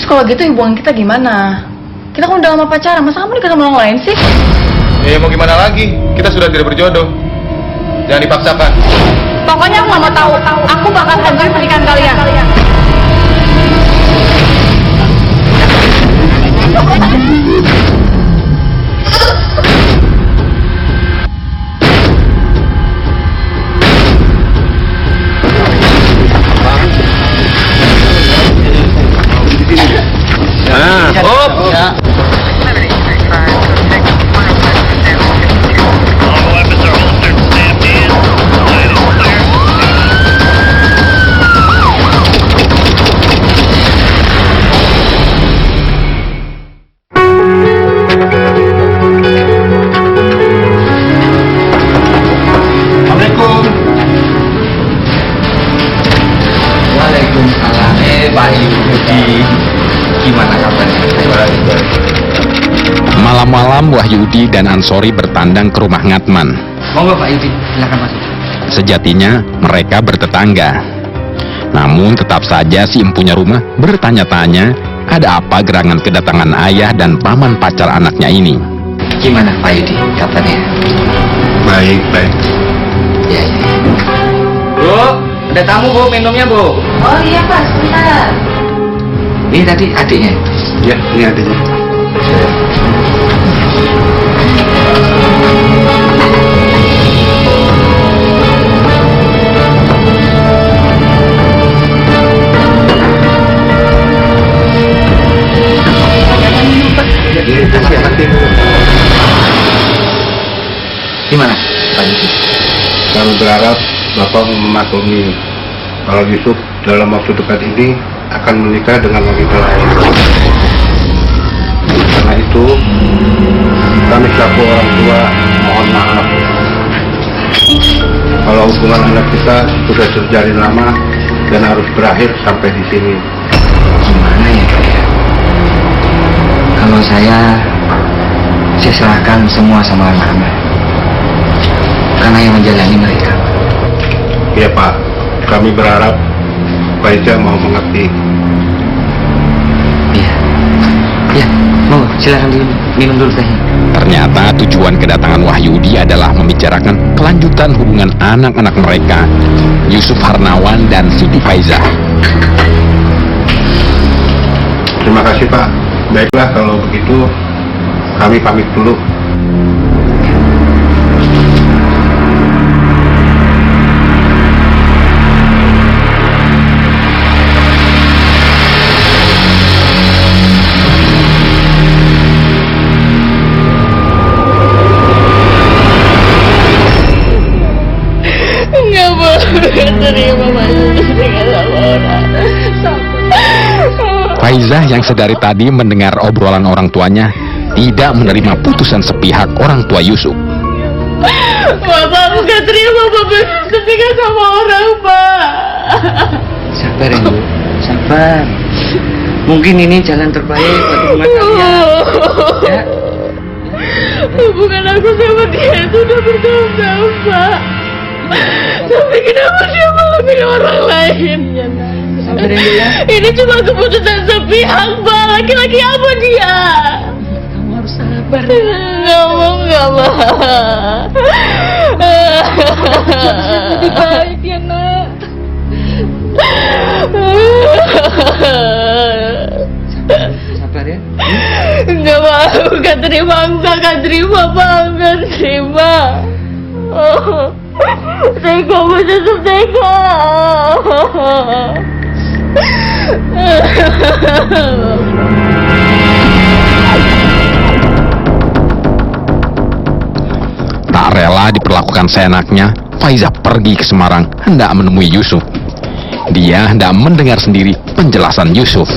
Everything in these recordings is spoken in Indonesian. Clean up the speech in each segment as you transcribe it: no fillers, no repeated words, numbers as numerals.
kalau gitu hubungan kita gimana? Kita kan udah lama pacaran, masa kamu nikah sama orang lain sih? Ya mau gimana lagi? Kita sudah tidak berjodoh. Jangan dipaksakan. Pokoknya aku gak mau tahu. Aku bakal hancurin pernikahan kalian. Pak Yudi, gimana kabarnya? Malam-malam Wahyudi dan Ansori bertandang ke rumah Ngatman. Monggo Pak Yudi, silakan masuk. Sejatinya mereka bertetangga. Namun tetap saja si empunya rumah bertanya-tanya ada apa gerangan kedatangan ayah dan paman pacar anaknya ini. Gimana Pak Yudi kabarnya? Baik. Ya. Bu, ada tamu Bu, minumnya Bu. Oh iya Pak, sebentar. Ini tadi adiknya. Ya, ini adanya. Gimana Pak Yudi? Kami berharap Bapak memaklumi kalau Yusuf dalam waktu dekat ini akan menikah dengan wanita lain. Karena itu, kami selaku orang tua mohon maaf kalau hubungan anak kita sudah terjalin lama dan harus berakhir sampai di sini. Gimana ya Pak ya? Kalau saya serahkan semua sama anak-anak. Karena yang menjalani mereka. Ya Pak, kami berharap Faiza mau mengerti. Ya, mau silakan minum dulu tehnya. Ternyata tujuan kedatangan Wahyudi adalah membicarakan kelanjutan hubungan anak-anak mereka, Yusuf Harnawan dan Siti Faizah. Terima kasih Pak. Baiklah kalau begitu, kami pamit dulu. Faizah yang sedari tadi mendengar obrolan orang tuanya tidak menerima putusan sepihak orang tua Yusuf. Bapak, aku gak terima Bapak setinggal sama orang, Pak. Sabar ya Bu, sabar. Mungkin ini jalan terbaik buat hubungan kalian. Ya. Hubungan aku sama dia itu udah bertahun-tahun, Pak. Tapi kenapa dia malah pilih orang lain? Sabar ya. Ini cuma keputusan sepihak, Pak. Laki-laki apa dia? Kamu harus sabar. Nggak mau. Lebih baik ya nak. Sabar ya. Nggak mau, gak terima, Pak. Tega, Yusuf, tega. Tak rela diperlakukan seenaknya, Faizah pergi ke Semarang hendak menemui Yusuf. Dia hendak mendengar sendiri penjelasan Yusuf.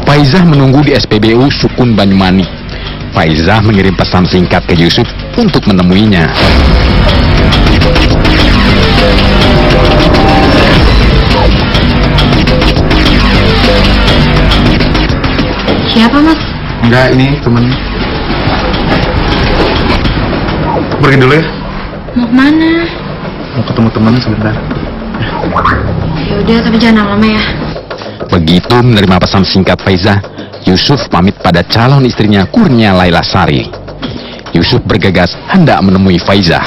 Faizah menunggu di SPBU Sukun Banyumanik. Faizah mengirim pesan singkat ke Yusuf untuk menemuinya. Siapa, Mas? Enggak, ini temen. Pergi dulu ya. Mau kemana? Mau ketemu temen sebentar. Ya udah, tapi jangan lama ya. Begitu menerima pesan singkat Faizah, Yusuf pamit pada calon istrinya Kurnia Laila Sari. Yusuf bergegas hendak menemui Faizah.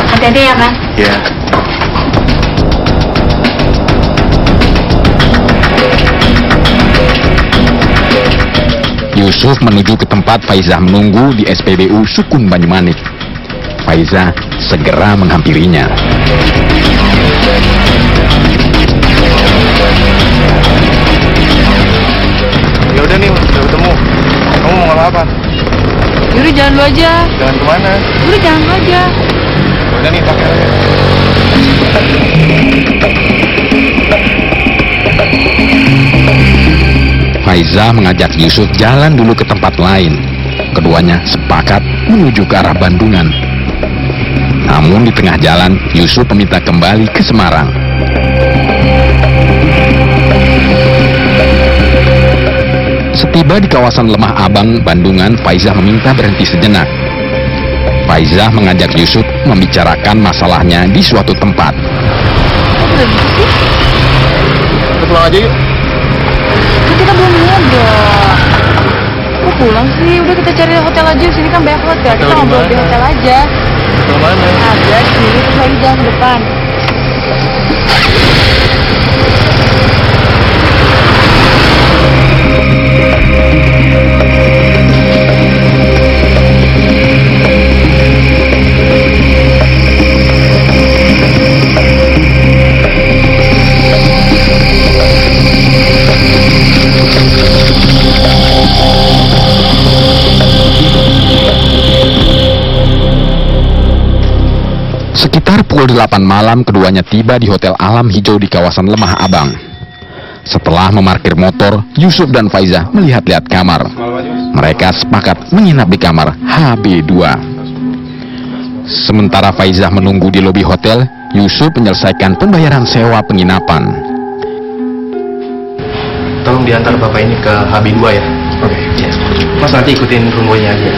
Hati-hati ya, Mas. Ya. Yusuf menuju ke tempat Faizah menunggu di SPBU Sukun Banyumanik. Faizah segera menghampirinya. Ya udah nih, udah ketemu. Kamu mau ngomong apa? Yuri jalan dulu aja. Jalan kemana? Yuri jalan dulu aja. Ya udah nih, pakai aja. Faizah mengajak Yusuf jalan dulu ke tempat lain. Keduanya sepakat menuju ke arah Bandungan. Namun di tengah jalan, Yusuf meminta kembali ke Semarang. Setiba di kawasan Lemah Abang, Bandungan, Faizah meminta berhenti sejenak. Faizah mengajak Yusuf membicarakan masalahnya di suatu tempat. Kita pulang aja yuk. Kan kita belum ngobrol. Kok pulang sih? Udah kita cari hotel aja. Sini kan banyak hotel. Kita ngobrol di hotel aja. Kemana? Ada sini, terus lagi jalan ke depan. Sekitar pukul 8 malam, keduanya tiba di Hotel Alam Hijau di kawasan Lemah Abang. Setelah memarkir motor, Yusuf dan Faizah melihat-lihat kamar. Mereka sepakat menginap di kamar HB2. Sementara Faizah menunggu di lobi hotel, Yusuf menyelesaikan pembayaran sewa penginapan. Tolong diantar bapak ini ke HB2 ya. Oke. Ya. Mas nanti ikutin rumboynya aja.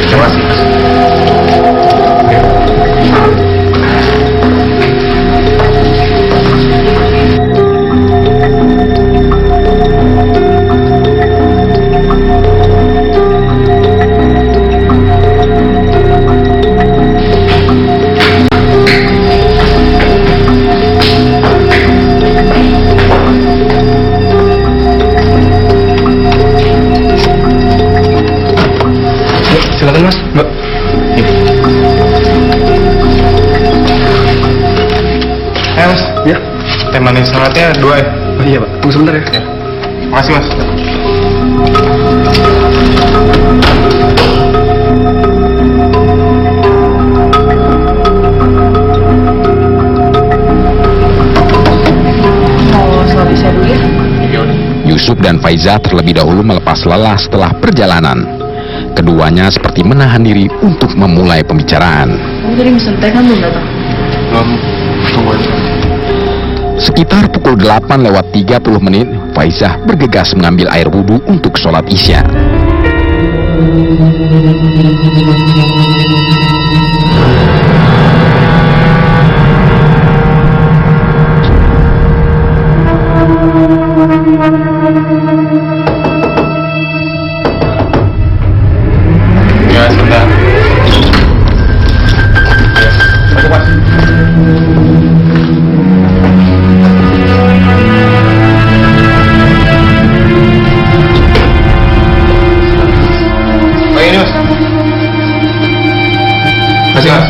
Terima kasih, Mas. Silakan Mas, Mbak. Mas. Ya. Teh manis hangatnya 2 ya. Oh iya Pak, tunggu sebentar ya. Ya. Makasih Mas. Mau selalu bisa dulu ya? Yusuf dan Faizah terlebih dahulu melepas lelah setelah perjalanan. Keduanya seperti menahan diri untuk memulai pembicaraan. Kamu tadi mesen teh kan belum datang? Belum. Tunggu aja. Sekitar pukul 8:30, Faizah bergegas mengambil air wudhu untuk sholat Isya. Ya, sebentar. Ya, masuk Mas. Oh, ini Mas. Masih Mas.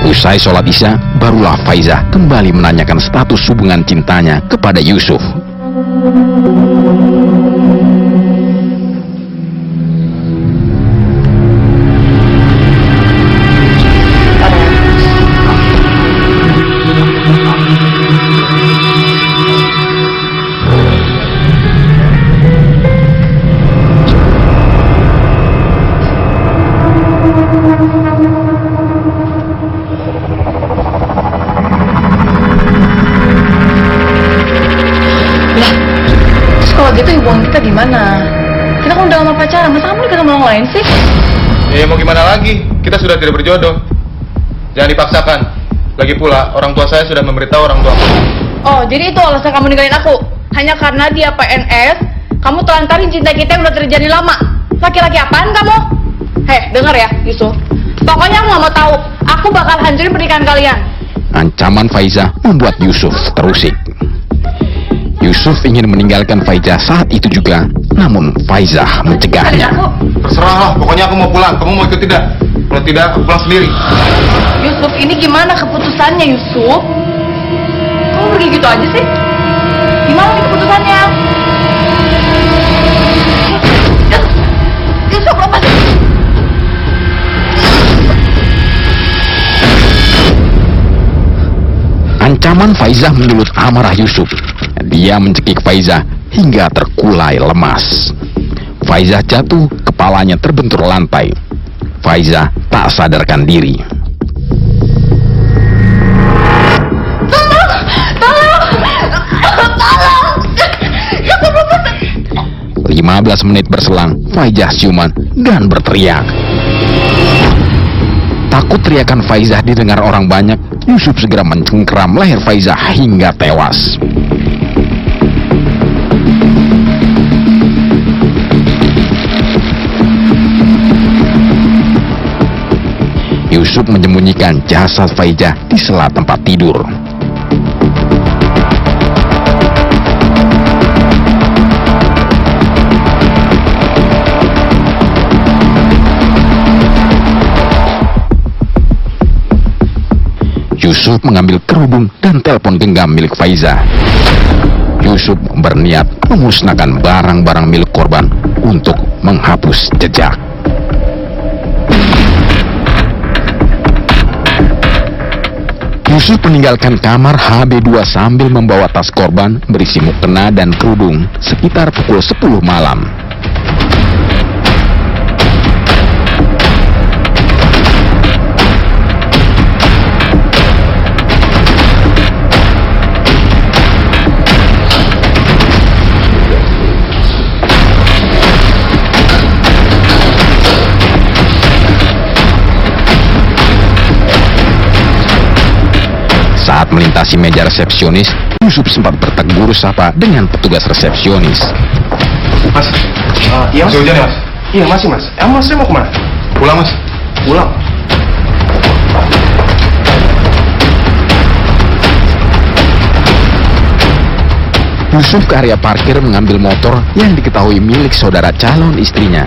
Usai sholat Isya, barulah Faizah kembali menanyakan status hubungan cintanya kepada Yusuf. gimana? Kita kan udah lama pacaran, masa kamu nikah sama orang lain sih? Ya mau gimana lagi? Kita sudah tidak berjodoh. Jangan dipaksakan. Lagi pula, orang tua saya sudah memberitahu orang tua aku. Oh, jadi itu alasan kamu ninggalin aku? Hanya karena dia PNS, kamu telantarin cinta kita yang udah terjadi lama. Laki-laki apaan kamu? Heh, denger ya, Yusuf. Pokoknya aku gak mau tahu. Aku bakal hancurin pernikahan kalian. Ancaman Faiza membuat Yusuf terusik. Yusuf ingin meninggalkan Faiza saat itu juga, namun Faiza mencegahnya. Terserahlah, pokoknya aku mau pulang. Kamu mau ikut tidak? Kalau tidak, aku pulang sendiri. Yusuf, ini gimana keputusannya, Yusuf? Kamu pergi gitu aja sih? Gimana nih keputusannya? Yusuf, lepas! Ancaman Faizah menyulut amarah Yusuf. Dia mencekik Faizah hingga terkulai lemas. Faizah jatuh, kepalanya terbentur lantai. Faizah tak sadarkan diri. Tolong! 15 menit berselang, Faizah siuman dan berteriak. Takut teriakan Faizah didengar orang banyak, Yusuf segera mencengkeram leher Faizah hingga tewas. Yusuf menyembunyikan jasad Faizah di sela tempat tidur. Yusuf mengambil kerudung dan telepon genggam milik Faizah. Yusuf berniat memusnahkan barang-barang milik korban untuk menghapus jejak. Yusuf meninggalkan kamar HB2 sambil membawa tas korban berisi mukena dan kerudung sekitar pukul 10 malam. Saat melintasi meja resepsionis, Yusuf sempat bertegur sapa dengan petugas resepsionis. Mas, iya mas? Masih hujan ya mas? Iya masih mas. Masnya mau kemana? Pulang mas. Pulang? Yusuf ke area parkir mengambil motor yang diketahui milik saudara calon istrinya.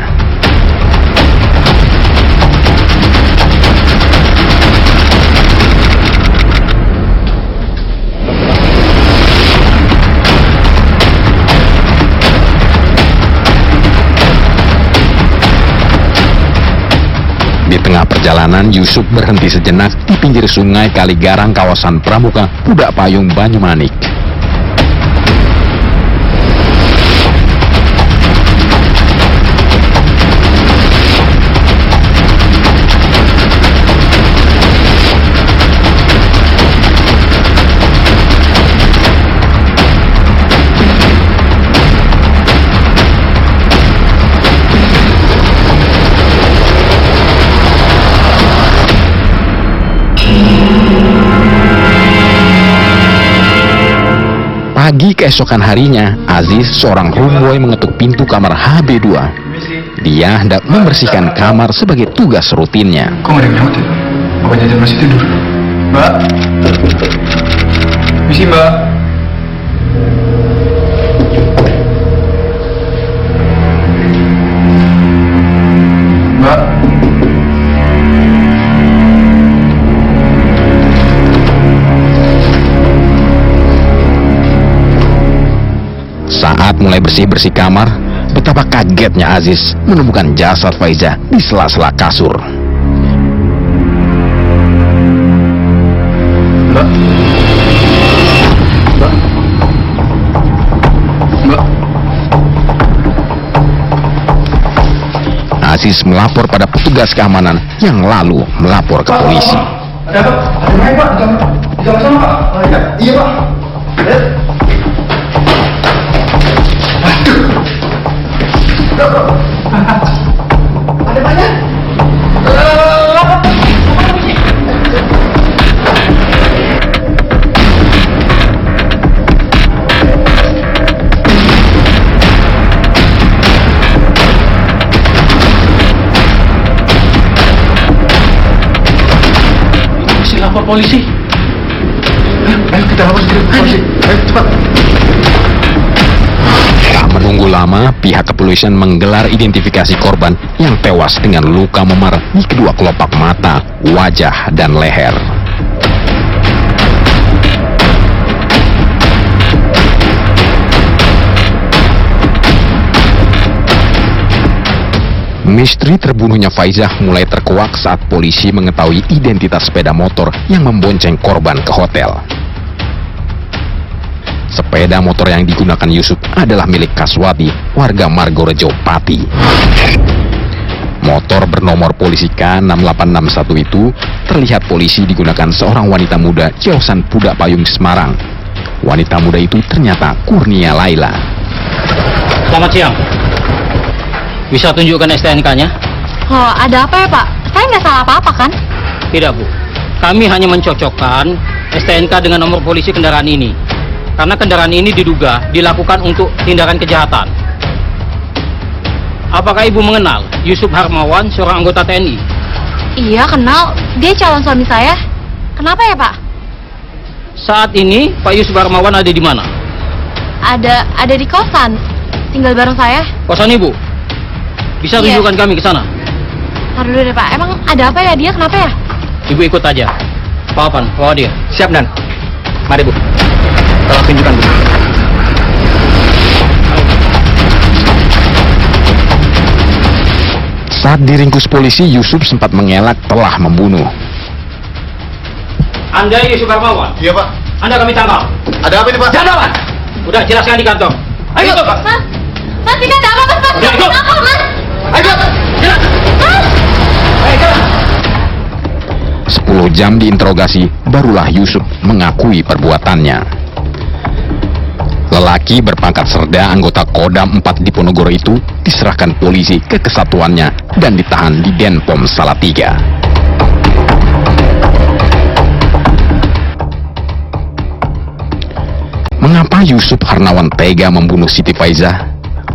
Di tengah perjalanan, Yusuf berhenti sejenak di pinggir sungai Kaligarang kawasan Pramuka, Pudak Payung, Banyumanik. Pagi keesokan harinya, Aziz, seorang roomboy, mengetuk pintu kamar HB2. Dia hendak membersihkan kamar sebagai tugas rutinnya. Kok nggak ada yang nyaut ya? Apa jajan masih tidur? Mbak? Misi mbak? Mbak? Saat mulai bersih-bersih kamar, betapa kagetnya Aziz menemukan jasad Faizah di sela-sela kasur. Mbak? Mbak? Mbak? Aziz melapor pada petugas keamanan yang lalu melapor ke polisi. Ada apa? Ada naik pak? Di kamar sana pak? Iya pak. polisi. Ayo kita lapor ke polisi. Ayo cepat. Tak menunggu lama, pihak kepolisian menggelar identifikasi korban yang tewas dengan luka memar di kedua kelopak mata, wajah, dan leher. Misteri terbunuhnya Faizah mulai terkuak saat polisi mengetahui identitas sepeda motor yang membonceng korban ke hotel. Sepeda motor yang digunakan Yusuf adalah milik Kaswati, warga Margorejo, Pati. Motor bernomor polisi K6861 itu terlihat polisi digunakan seorang wanita muda Jausan Pudak Payung, Semarang. Wanita muda itu ternyata Kurnia Laila. Selamat siang. Bisa tunjukkan STNK-nya? Oh, ada apa ya Pak? Saya nggak salah apa-apa kan? Tidak, Bu. Kami hanya mencocokkan STNK dengan nomor polisi kendaraan ini. Karena kendaraan ini diduga dilakukan untuk tindakan kejahatan. Apakah Ibu mengenal Yusuf Harmawan, seorang anggota TNI? Iya, kenal. Dia calon suami saya. Kenapa ya Pak? Saat ini Pak Yusuf Harmawan ada di mana? Ada di kosan. Tinggal bareng saya. Kosan Ibu? Bisa Iya. tunjukkan kami ke sana? Taruh dulu deh Pak. Emang ada apa ya dia? Kenapa ya? Ibu ikut aja. Pak Opan, bawa dia. Siap, Dan. Mari, Bu. Tolong tunjukkan, Bu. Saat diringkus polisi, Yusuf sempat mengelak telah membunuh. Anda Yusuf Harmawan? Iya, Pak. Anda kami tangkap. Ada apa ini, Pak? Jangan, Pak. Udah jelaskan di kantor. Ayo, Pak. Mas, tidak ada apa Mas? Mas, Udah, ikut. kenapa Mas? Ayo, jelas. Ayo, jalan. 10 jam diinterogasi, barulah Yusuf mengakui perbuatannya. Lelaki berpangkat Serda anggota Kodam 4 di Ponorogo itu diserahkan polisi ke kesatuannya dan ditahan di Denpom Salatiga. Mengapa Yusuf Harnawan tega membunuh Siti Faizah,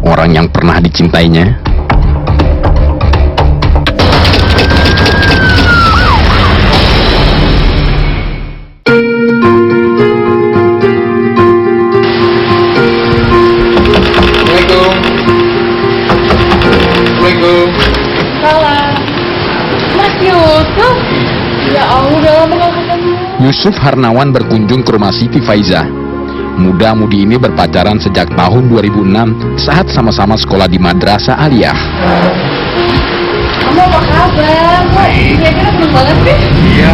orang yang pernah dicintainya? Assalamualaikum. Assalamualaikum. Salah. Mas Yusuf. Ya Allah, udah lama gak ketemu. Yusuf Harnawan berkunjung ke rumah Siti Faizah. Muda-mudi ini berpacaran sejak tahun 2006 saat sama-sama sekolah di Madrasah Aliyah. Kamu apa kabar? Kira-kira seneng banget sih. Iya.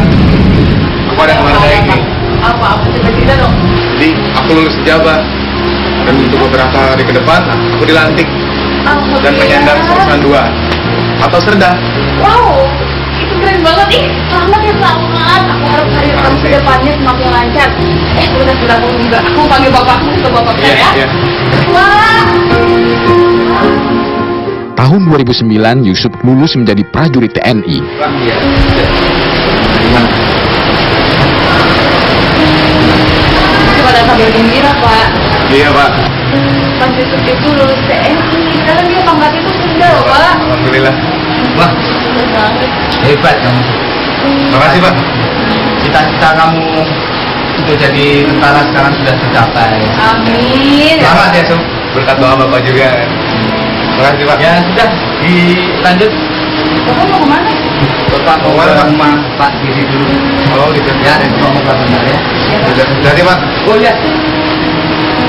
Aku ada kemarin kayak ini. Apa cerita dong? Jadi, aku lulus hijabah. Dan untuk beberapa hari ke depan, aku dilantik dan menyandang urusan 2 atau Serda. Wow, itu keren banget ih. Selamat ya, selamat. Aku harap karir kamu ke depannya semakin lancar. Sudah aku juga. Aku panggil bapakmu ke bapak saya. Iya. Wah. Tahun 2009, Yusuf lulus menjadi prajurit TNI. Iya. Pada sambil gembira, Pak. Iya, Pak. Mas Yusuf itu lulus TNI. Sekarang dia pangkatnya itu sudah loh, Pak. Alhamdulillah. Wah, Sudah banget. hebat kamu. Makasih, Pak. Cita-cita kamu untuk jadi tentara sekarang sudah tercapai. Amin. Selamat ya, Sum. Berkat doa Bapak juga. Makasih, Pak. Ya sudah, dilanjut. Bapak mau kemana? Bapak mau Kemana, ke Pak? rumah Pak Didi dulu. Oh, gitu. Ya, dan mau bentar ya. Jadi, Pak. Oh ya,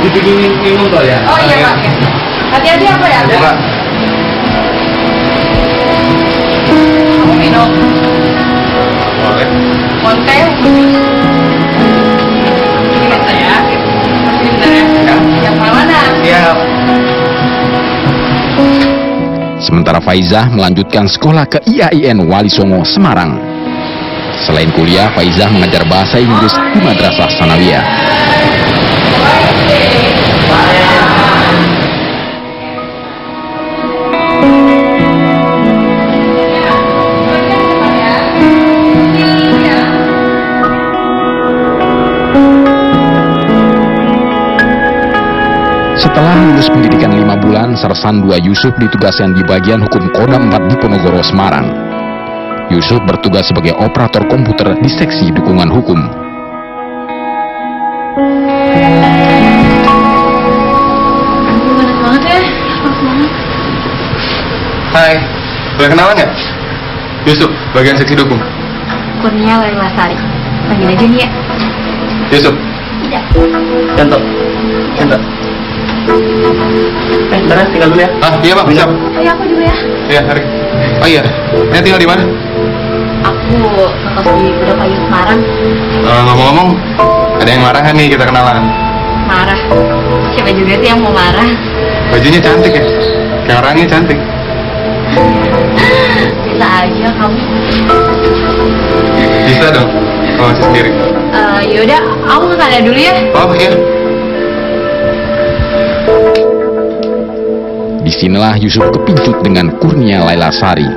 dibikin minum toh ya. Oh iya, Pak. Ya. Hati-hati apa ya? Iya, Pak. Kamu minum. Boleh. Konten. Ini bentar ya. Ini bentar ya. Ya. Yang mana? Iya. Sementara Faizah melanjutkan sekolah ke IAIN Wali Songo, Semarang. Selain kuliah, Faizah mengajar bahasa Inggris di Madrasah Sanawiyah. Setelah lulus pendidikan 5 bulan, Sersan 2 Yusuf ditugaskan di bagian hukum Kodam 4 di Ponorogo, Semarang. Yusuf bertugas sebagai operator komputer di seksi dukungan hukum. Panas banget ya, panas banget. Hai, boleh kenalan nggak? Yusuf, bagian seksi dukung. Kurnia Laila Sari. Panggil aja nih ya. Yusuf. Iya. Contoh. Beres tinggal dulu ya. Ah, iya bang, siap. Ayo aku dulu ya. Iya, hari. Oh iya, ini tinggal di mana? Aku ngekos di Budapayu Semarang. Ngomong-ngomong, ada yang marah kan nih kita kenalan? Marah. Siapa juga sih yang mau marah? Bajunya cantik ya? Kayak orangnya cantik. Bisa aja kamu. Bisa dong, kalau masih sendiri. Yaudah, aku ke sana dulu ya. Oh iya. Disinilah Yusuf kepincut dengan Kurnia Laila Sari.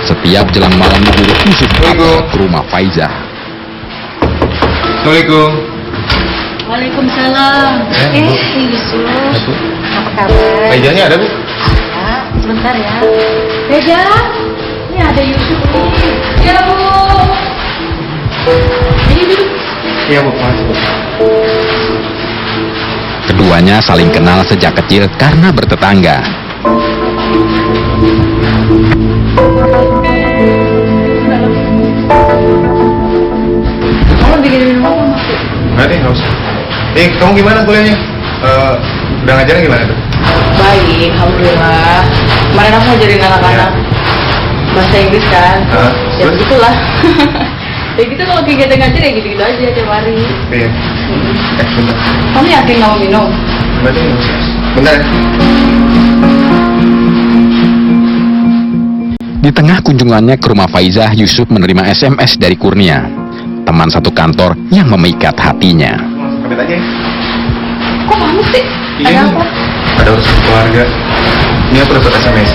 Setiap jelang malam minggu, Yusuf berangkat ke rumah Faizah. Assalamualaikum. Waalaikumsalam. Yusuf. Apa kabar? Faizahnya ada bu? Sebentar ya. Beda. Ini ada Yusuf nih. Ya bu. Ini duduk. Iya bu, masuk bu. Keduanya saling kenal sejak kecil karena bertetangga. Kamu bikin minum apa mas? Nggak deh, nggak usah. Kamu gimana kuliahnya? Udah ngajarin gimana tuh? Baik, alhamdulillah. Kemarin aku ngajarin anak-anak bahasa Inggris kan. Ya terus? begitulah. Ya gitu kalau kegiatan ngajar ya gitu-gitu aja tiap hari. Iya. Bentar. Kamu yakin nggak mau minum? Berarti nggak usah. Bentar ya. Di tengah kunjungannya ke rumah Faizah, Yusuf menerima SMS dari Kurnia, teman satu kantor yang memikat hatinya. Pamit aja ya. Kok kamu sih? Iya Ada nih. apa? Ada urusan keluarga. Ini aku dapat SMS.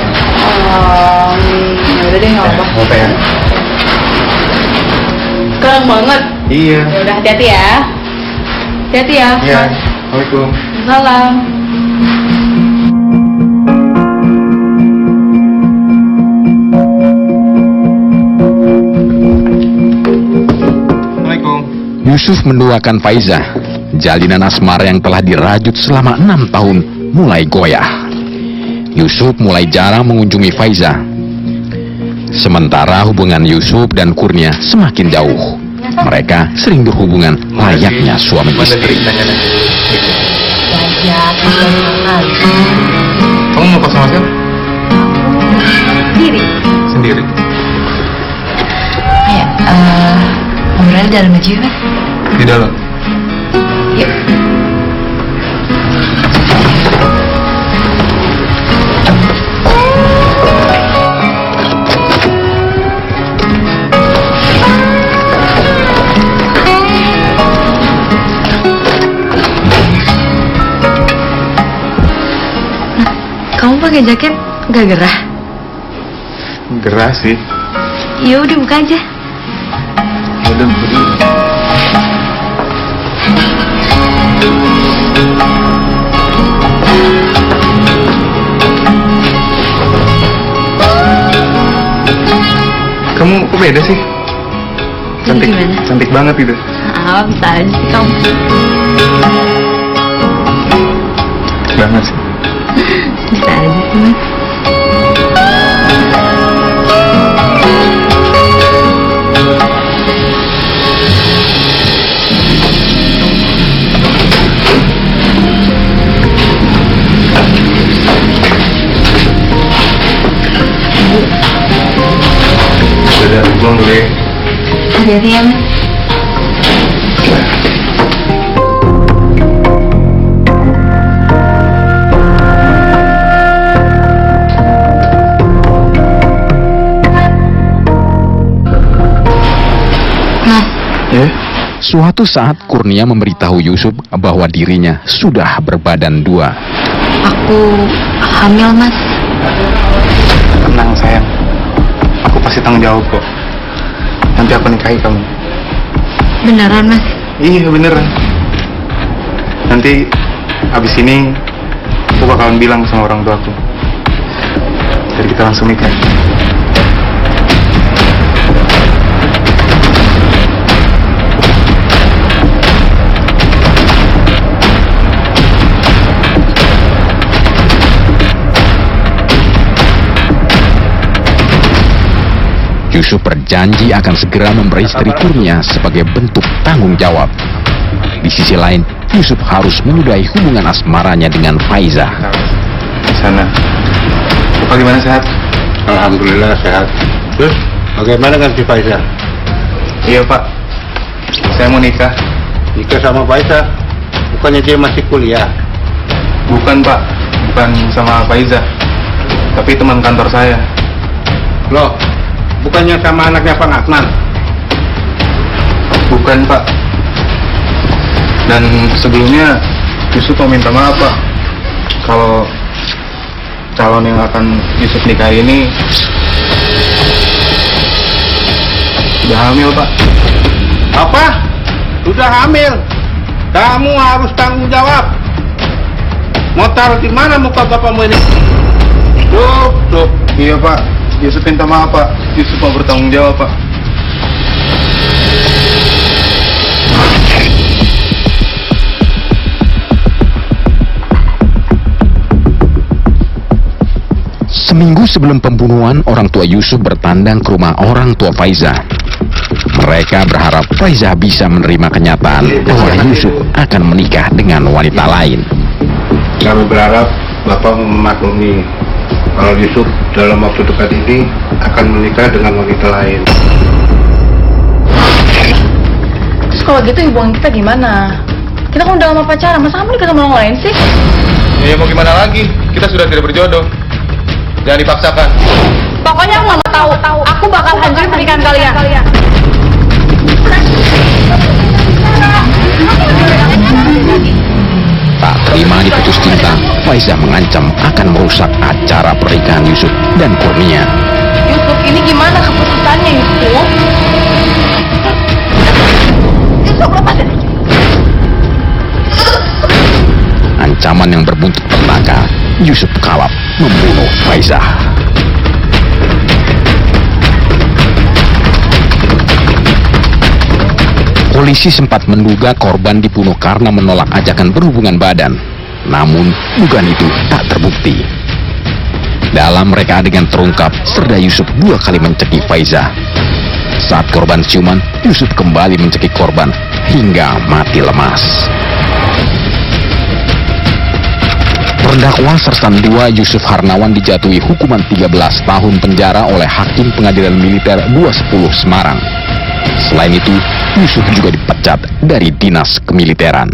Ya udah deh nggak apa. Mau apa ya? Keren banget. Iya. Ya udah hati-hati ya. Hati-hati ya. Iya. Mas. Assalamualaikum. Salam. Assalamualaikum. Yusuf mendoakan Faizah. Jalinan asmara yang telah dirajut selama 6 tahun mulai goyah. Yusuf mulai jarang mengunjungi Faizah. Sementara hubungan Yusuf dan Kurnia semakin jauh. Mereka sering berhubungan layaknya suami istri. Kamu mau kos sama siapa? Diri. Sendiri. Ya, ngobrolnya dalam aja ya, Mas. Di dalam. Yuk. Kamu pakai jaket gak gerah? Gerah sih. Ya udah buka aja. Ya udah, buka dulu. Kamu kok beda sih? Cantik, gimana? cantik banget gitu. Ah, bisa aja sih kamu. Banget sih. Bisa aja sih, Mas. Udah, pulang dulu ya. Hati-hati ya, Mas. Mas, Ya? Suatu saat Kurnia memberitahu Yusuf bahwa dirinya sudah berbadan 2. aku hamil, Mas. Tenang sayang. Aku pasti tanggung jawab kok. Nanti aku nikahi kamu. Beneran, Mas? Iya beneran. Nanti abis ini aku bakalan bilang sama orang tuaku. dan kita langsung nikah. Yusuf berjanji akan segera memberi istri Kurnia sebagai bentuk tanggung jawab. Di sisi lain, Yusuf harus menyudahi hubungan asmaranya dengan Faiza. Di sana. Bapak gimana, sehat? Alhamdulillah sehat. Terus bagaimana dengan si Faiza? Iya Pak, saya mau nikah. Nikah sama Faiza? Bukannya dia masih kuliah? Bukan Pak, bukan sama Faiza, tapi teman kantor saya. Loh, bukannya sama anaknya Pak Adnan? Bukan Pak. Dan sebelumnya Yusuf mau minta maaf Pak, kalau calon yang akan Yusuf nikahi ini sudah hamil Pak. Apa? Sudah hamil? Kamu harus tanggung jawab. Mau taruh di mana muka bapakmu ini? Tuh. Iya Pak, Yusuf minta maaf Pak, Yusuf mau bertanggung jawab Pak. Seminggu sebelum pembunuhan, orang tua Yusuf bertandang ke rumah orang tua Faiza. Mereka berharap Faiza bisa menerima kenyataan bahwa Yusuf akan menikah dengan wanita lain. Kami berharap Bapak memaklumi kalau Yusuf dalam waktu dekat ini akan menikah dengan wanita lain. Terus kalau gitu hubungan kita gimana? Kita kan udah lama pacaran, masa kamu nikah sama orang lain sih? Ya mau gimana lagi, kita sudah tidak berjodoh. Jangan dipaksakan. Pokoknya aku nggak mau tahu. Aku bakal hancurin pernikahan kalian. Tak terima diputus cinta, Faiza mengancam akan merusak acara pernikahan Yusuf dan Kurnia. Yusuf, ini gimana keputusannya, Yusuf? Yusuf, lepasin. Ancaman yang berbuntut petaka, Yusuf kalap membunuh Faiza. Polisi sempat menduga korban dibunuh karena menolak ajakan berhubungan badan. Namun, dugaan itu tak terbukti. Dalam reka adegan terungkap, Serda Yusuf 2 kali mencekik Faiza. Saat korban ciuman, Yusuf kembali mencekik korban hingga mati lemas. Terdakwa Sersan 2 Yusuf Harnawan dijatuhi hukuman 13 tahun penjara oleh Hakim Pengadilan Militer 210 Semarang. Selain itu, Yusuf juga dipecat dari Dinas Kemiliteran.